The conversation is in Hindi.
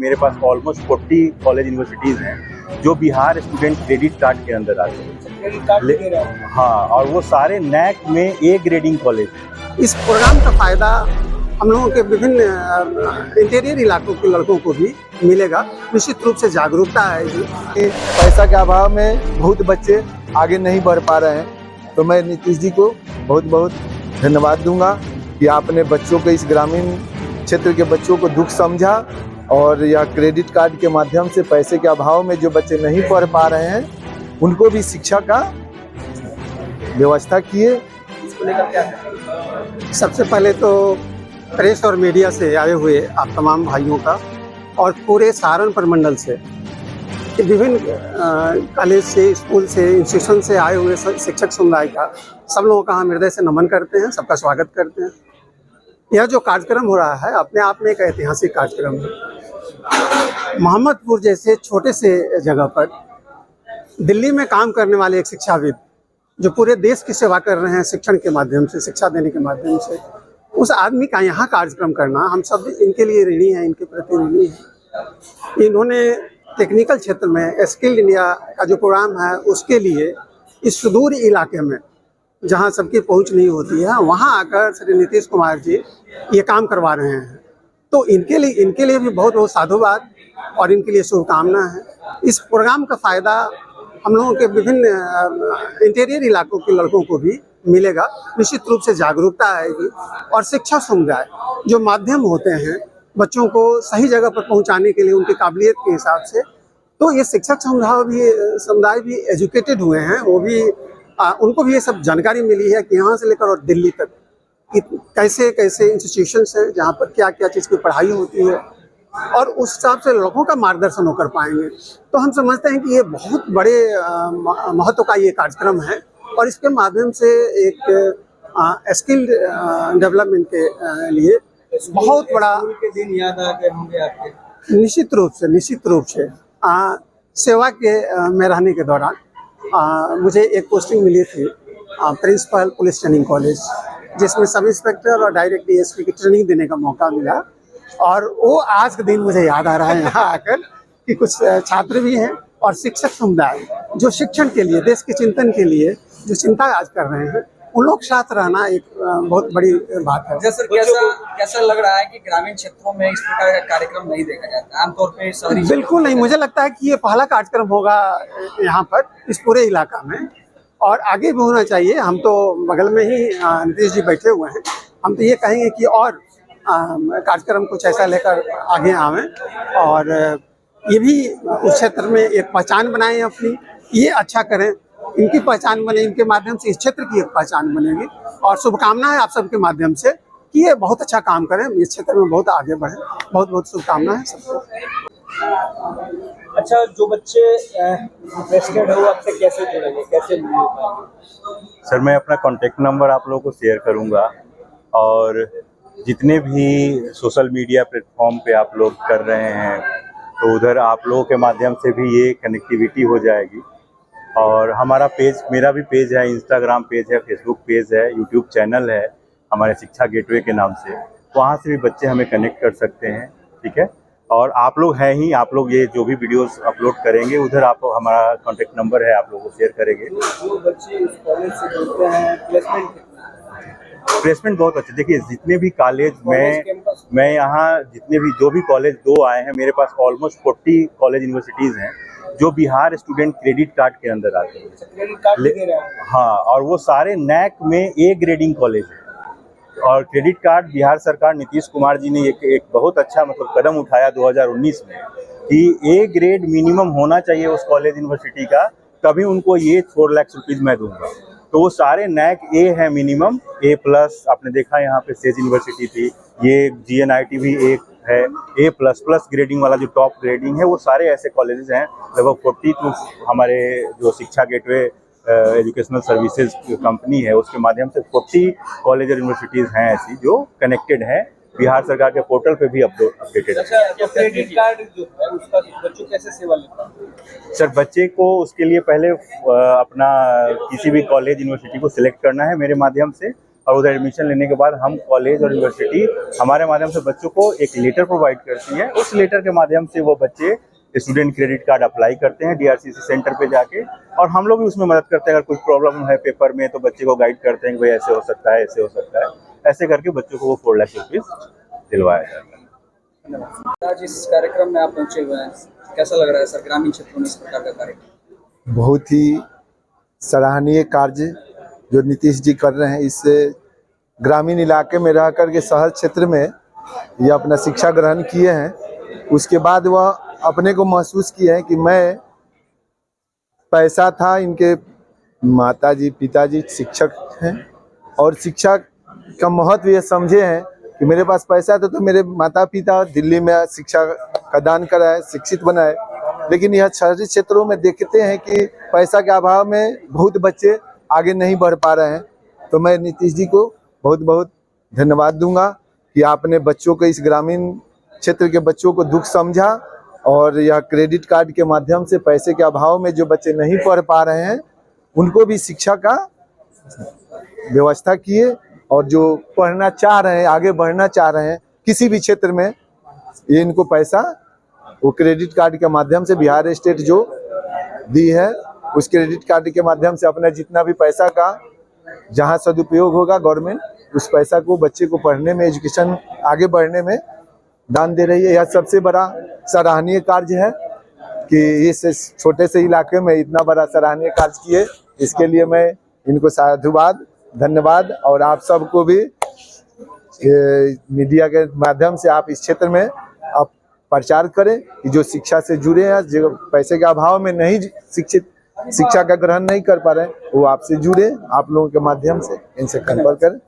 मेरे पास ऑलमोस्ट 40 कॉलेज यूनिवर्सिटीज़ हैं जो बिहार स्टूडेंट क्रेडिट कार्ड के अंदर आते हैं। हाँ, और वो सारे नैक में ए ग्रेडिंग कॉलेज हैं। इस प्रोग्राम का फ़ायदा हम लोगों के विभिन्न इंटीरियर इलाकों के लड़कों को भी मिलेगा। निश्चित रूप से जागरूकता आएगी। पैसा के अभाव में बहुत बच्चे आगे नहीं बढ़ पा रहे हैं, तो मैं नीतीश जी को बहुत बहुत धन्यवाद दूंगा कि आपने बच्चों को, इस ग्रामीण क्षेत्र के बच्चों को दुख समझा और यह क्रेडिट कार्ड के माध्यम से पैसे के अभाव में जो बच्चे नहीं पढ़ पा रहे हैं उनको भी शिक्षा का व्यवस्था किए। सबसे पहले तो प्रेस और मीडिया से आए हुए आप तमाम भाइयों का और पूरे सहारनपुर मंडल से, विभिन्न कॉलेज से, स्कूल से, इंस्टीट्यूशन से आए हुए शिक्षक समुदाय का, सब लोगों का हम हृदय से नमन करते हैं, सबका स्वागत करते हैं। यह जो कार्यक्रम हो रहा है अपने आप में एक ऐतिहासिक कार्यक्रम है। मोहम्मदपुर जैसे छोटे से जगह पर दिल्ली में काम करने वाले एक शिक्षाविद जो पूरे देश की सेवा कर रहे हैं शिक्षण के माध्यम से, शिक्षा देने के माध्यम से, उस आदमी का यहाँ कार्यक्रम करना, हम सब इनके लिए ऋणी हैं, इनके प्रति ऋणी हैं। इन्होंने टेक्निकल क्षेत्र में स्किल इंडिया का जो प्रोग्राम है उसके लिए इस सुदूर इलाके में जहाँ सबकी पहुँच नहीं होती है वहाँ आकर श्री नीतीश कुमार जी ये काम करवा रहे हैं। तो इनके लिए भी बहुत बहुत साधुवाद और इनके लिए शुभकामना है। इस प्रोग्राम का फ़ायदा हम लोगों के विभिन्न इंटीरियर इलाकों के लड़कों को भी मिलेगा। निश्चित रूप से जागरूकता आएगी और शिक्षा समुदाय जो माध्यम होते हैं बच्चों को सही जगह पर पहुंचाने के लिए उनकी काबिलियत के हिसाब से, तो ये शिक्षक समुदाय भी एजुकेटेड हुए हैं, वो भी उनको भी ये सब जानकारी मिली है कि यहाँ से लेकर और दिल्ली तक कैसे कैसे इंस्टीट्यूशंस हैं जहाँ पर क्या क्या चीज़ की पढ़ाई होती है और उस हिसाब से लोगों का मार्गदर्शन वो कर पाएंगे। तो हम समझते हैं कि ये बहुत बड़े महत्व का ये कार्यक्रम है और इसके माध्यम से एक स्किल डेवलपमेंट के लिए बहुत बड़ा के दिन याद आ गए होंगे आपके। निश्चित रूप से सेवा के में रहने के दौरान मुझे एक पोस्टिंग मिली थी प्रिंसिपल पुलिस ट्रेनिंग कॉलेज, जिसमें सब इंस्पेक्टर और डायरेक्ट डीएसपी की ट्रेनिंग देने का मौका मिला और वो आज के दिन मुझे याद आ रहा है यहाँ आकर कि कुछ छात्र भी हैं और शिक्षक समुदाय जो शिक्षण के लिए, देश के चिंतन के लिए जो चिंता आज कर रहे हैं, उन लोग साथ रहना एक बहुत बड़ी बात है। सर कैसा लग रहा है कि ग्रामीण क्षेत्रों में इस प्रकार का कार्यक्रम नहीं देखा जाता आमतौर पे शहरी? बिल्कुल नहीं, मुझे लगता है कि ये पहला कार्यक्रम होगा यहाँ पर इस पूरे इलाका में और आगे भी होना चाहिए। हम तो बगल में ही नीतीश जी बैठे हुए हैं, हम तो ये कहेंगे कि और कार्यक्रम कुछ ऐसा लेकर आगे आवें और ये भी उस क्षेत्र में एक पहचान बनाएं अपनी, ये अच्छा करें, इनकी पहचान बने, इनके माध्यम से इस क्षेत्र की एक पहचान बनेगी और शुभकामना है आप सबके माध्यम से कि ये बहुत अच्छा काम करें, इस क्षेत्र में बहुत आगे बढ़ें। बहुत बहुत शुभकामना है सबको। अच्छा, जो बच्चे इंटरेस्टेड हो आपसे कैसे जुड़ेंगे, कैसे मिल पाएंगे? सर, मैं अपना कॉन्टेक्ट नंबर आप लोगों को शेयर करूंगा और जितने भी सोशल मीडिया प्लेटफॉर्म पे आप लोग कर रहे हैं तो उधर आप लोगों के माध्यम से भी ये कनेक्टिविटी हो जाएगी। और हमारा पेज, मेरा भी पेज है, इंस्टाग्राम पेज है, फेसबुक पेज है, यूट्यूब चैनल है हमारे शिक्षा गेटवे के नाम से, वहाँ से भी बच्चे हमें कनेक्ट कर सकते हैं। ठीक है, और आप लोग हैं ही, आप लोग ये जो भी वीडियोस अपलोड करेंगे उधर आप हमारा कॉन्टेक्ट नंबर है, आप लोगों को शेयर करेंगे। जो बच्चे इस कॉलेज से जुड़ते हैं प्लेसमेंट बहुत अच्छे। देखिए, जितने भी कॉलेज मैं यहाँ जितने भी जो भी कॉलेज 2 आए हैं, मेरे पास ऑलमोस्ट 40 कॉलेज यूनिवर्सिटीज़ हैं जो बिहार स्टूडेंट क्रेडिट कार्ड के अंदर आते हैं। क्रेडिट कार्ड दे रहे हैं? हाँ, और वो सारे नैक में ए ग्रेडिंग कॉलेज है। और क्रेडिट कार्ड बिहार सरकार, नीतीश कुमार जी ने एक बहुत अच्छा कदम उठाया 2019 में कि ए ग्रेड मिनिमम होना चाहिए उस कॉलेज यूनिवर्सिटी का, तभी उनको ये 4 लाख रुपीज़ मैं दूंगा। तो वो सारे नैक ए है मिनिमम, A+। आपने देखा यहाँ पे सेज यूनिवर्सिटी थी, ये GNIT भी एक है A++ ग्रेडिंग वाला जो टॉप ग्रेडिंग है, वो सारे ऐसे कॉलेजेस हैं। लगभग 42 हमारे जो शिक्षा गेटवे एजुकेशनल सर्विसेज कंपनी है उसके माध्यम से 40 कॉलेज और यूनिवर्सिटीज़ हैं ऐसी जो कनेक्टेड हैं, बिहार सरकार के पोर्टल पे भी अपडेटेड है। अच्छा, क्रेडिट कार्ड जो है उसका बच्चों कैसे सेवा लेता है? सर, बच्चे को उसके लिए पहले अपना किसी भी कॉलेज यूनिवर्सिटी को सिलेक्ट करना है मेरे माध्यम से और उधर एडमिशन लेने के बाद हम कॉलेज और यूनिवर्सिटी हमारे माध्यम से बच्चों को एक लेटर प्रोवाइड करती है। उस लेटर के माध्यम से वो बच्चे स्टूडेंट क्रेडिट कार्ड अप्लाई करते हैं डीआरसीसी सेंटर पे जाके, और हम लोग भी उसमें मदद करते हैं। अगर कोई प्रॉब्लम है पेपर में तो बच्चे को गाइड करते हैं कि भाई ऐसे हो सकता है, ऐसे हो सकता है, ऐसे करके बच्चों को वो 4 लाख रुपीज दिलवाया जाता है। आज इस कार्यक्रम में आप पहुंचे हुए हैं, कैसा लग रहा है सर ग्रामीण क्षेत्रों में इस प्रकार का कार्यक्रम? बहुत ही सराहनीय कार्य जो नीतीश जी कर रहे हैं। इससे ग्रामीण इलाके में रह करके शहर क्षेत्र में ये अपना शिक्षा ग्रहण किए हैं। उसके बाद वह अपने को महसूस किए हैं कि मैं पैसा था, इनके माताजी पिताजी शिक्षक हैं और शिक्षा का महत्व ये समझे हैं कि मेरे पास पैसा था तो मेरे माता पिता दिल्ली में शिक्षा का दान कराए, शिक्षित बनाए। लेकिन यह शहरी क्षेत्रों में देखते हैं कि पैसा के अभाव में बहुत बच्चे आगे नहीं बढ़ पा रहे हैं। तो मैं नीतीश जी को बहुत बहुत धन्यवाद दूंगा कि आपने बच्चों को, इस ग्रामीण क्षेत्र के बच्चों को दुख समझा और यह क्रेडिट कार्ड के माध्यम से पैसे के अभाव में जो बच्चे नहीं पढ़ पा रहे हैं उनको भी शिक्षा का व्यवस्था किए, और जो पढ़ना चाह रहे हैं, आगे बढ़ना चाह रहे हैं किसी भी क्षेत्र में, ये इनको पैसा वो क्रेडिट कार्ड के माध्यम से बिहार स्टेट जो दी है उस क्रेडिट कार्ड के माध्यम से अपना जितना भी पैसा का जहां सदुपयोग होगा गवर्नमेंट उस पैसा को बच्चे को पढ़ने में, एजुकेशन आगे बढ़ने में दान दे रही है। यह सबसे बड़ा सराहनीय कार्य है कि इस छोटे से इलाके में इतना बड़ा सराहनीय कार्य किए। इसके लिए मैं इनको साधुवाद, धन्यवाद, और आप सबको भी मीडिया के माध्यम से आप इस क्षेत्र में आप प्रचार करें कि जो शिक्षा से जुड़े हैं, जो पैसे के अभाव में नहीं शिक्षा का ग्रहण नहीं कर पा रहे हैं, वो आपसे जुड़े, आप लोगों के माध्यम से इनसे संपर्क करें।